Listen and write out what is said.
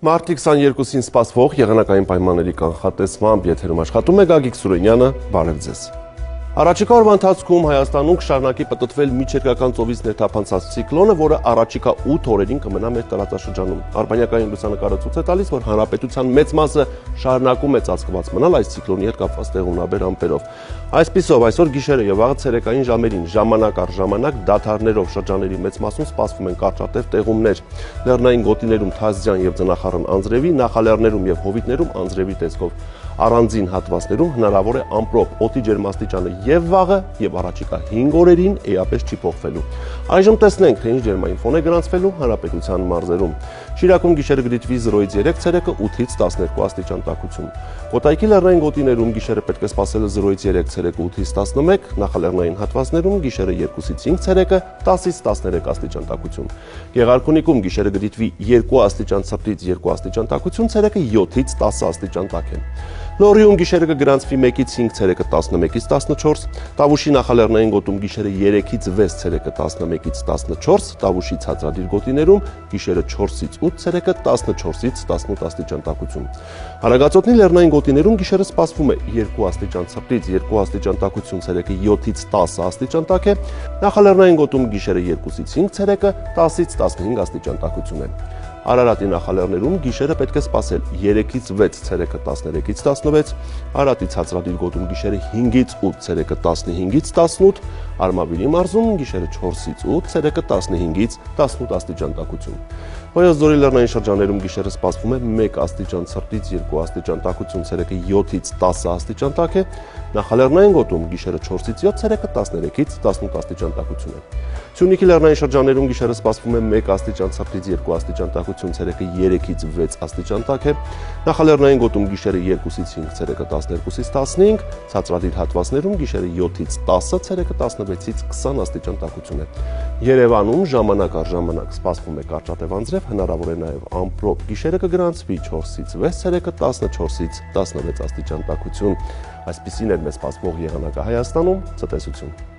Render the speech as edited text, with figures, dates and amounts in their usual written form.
Մարտի 22-ին սպասվող եղանակային պայմանների կանխատեսմամբ եթերում աշխատում է Գագիկ Սուրենյանը, բարև ձեզ։ Առաջիկա օրվա ընթացքում Հայաստանում կշարունակի պտտվել միջերկրական ծովից ներթափանցած ցիկլոնը, որը առաջիկա 8 օրերին կմնա մեր տարածաշրջանում։ Արբանյակային լուսանկարը ցույց է տալիս, որ հանրապետության մեծ մասը շարունակում է ծածկված մնալ այս ցիկլոնի հետ կապված տեղումնաբեր ամպերով։ Այսպիսով, այսօր գիշերը եւ վաղը ցերեկային ժամերին ժամանակ առ ժամանակ դադարներով շրջանների մեծ մասում սպասվում են կարճատև տեղումներ։ Լեռնային գոտիներում թազյան եւ ձնախառն անձրևի, նախալեռներում եւ հովիտներում անձրևի տեսքով։ Առանձին հատվածներում հնարավոր է ամպրոպ, օդի ջերմաստիճանը եւ վաղը եւ առաջիկա 5 օրերին էապես չի փոխվելու։ Այժմ տեսնենք, թե ինչ ջերմային ֆոն է գրանցվելու հանրապետության մարզերում։ Շիրակում գիշերը կդիտվի 0-ից 3 ցելսիուսը, 8-ից 12 աստիճան տաքություն։ Կոտայքի լեռնային գոտիներում գիշերը պետք է սպասել 0-ից 3 ցելսիուսը, 8-ից 11, նախալեռնային հատվածներում գիշերը 2-ից 5 ցելսիուսը, 10-ից 13 աստիճան տաքություն։ Գեղարքունիքում գիշերը կդիտվի 2 աստիճան ցրտից 2 աստիճան տաքություն, ցերեկը 7-ից 10 աստիճան տաք է։ Լոռիում գիշերը կգրանցվի 1-ից 5 ցելսիուսը, 11-ից 14, Տավուշի նախալեռնային գոտում գիշերը 3-ից 6 ցելսիուսը, 11-ից 14, Տավուշի ցածրադիր գոտիներում գիշերը 4-ից 8 ցելսիուսը, 14-ից 18 աստիճան տաքություն։ Հարագածոտնի լեռնային գոտիներում գիշերը սպասվում է 2 աստիճան ցրտից 2 աստիճան տաքություն, ցերեկը 7-ից 10 աստիճան տաք է, նախալեռնային գոտում գիշերը 2-ից 5 ցելսիուսը, 10-ից 15 աստիճան տաքություն է։ Արարատի նախալեռներում գիշերը պետք է սպասել 3-ից 6 ցելսիուսը, 13-ից 16, Արարատի ցածրադիր գոտում գիշերը 5-ից 8 ցելսիուսը, 15-ից 18, Արմավիրի մարզում գիշերը 4-ից 8 ցելսիուսը, 15-ից 18 աստիճան տաքություն։ Վայոց-Ձորի լեռնային շրջաներում գիշերը սպասվում է 1 աստիճան ցրտից 2 աստիճան տաքություն, ցերեկը 7-ից 10 աստիճան տաք է, նախալեռնային գոտում գիշերը 4-ից 7 ցելսիուսը, 13-ից 18 աստիճան տաքություն է։ Սյունիքի լեռնային շրջաներում գիշերը սպասվում է 1 աստիճան ցրտից 2 աստիճան տաքություն, ցերեկը 3-ից 6 աստիճան տաք է, նախալեռնային գոտում գիշերը 2-ից 5 ցելսիուսը, 12-ից 15, ցածրադիր հատվածներում գիշերը 7-ից 10 ցելսիուսը, 16-ից 20 աստիճան տաքություն է։ Երևանում ժամանակ առ ժամանակ սպասվում է կարճատև անձրև, հնարավոր է նաև ամպրոպ, գիշերը կգրանցվի 4-ից 6 ցելսիուսը, 14-ից 16 աստիճան տաքություն։ Այսպիսին էր մեզ սպասվող եղանակը Հայաստանում, ցտեսություն։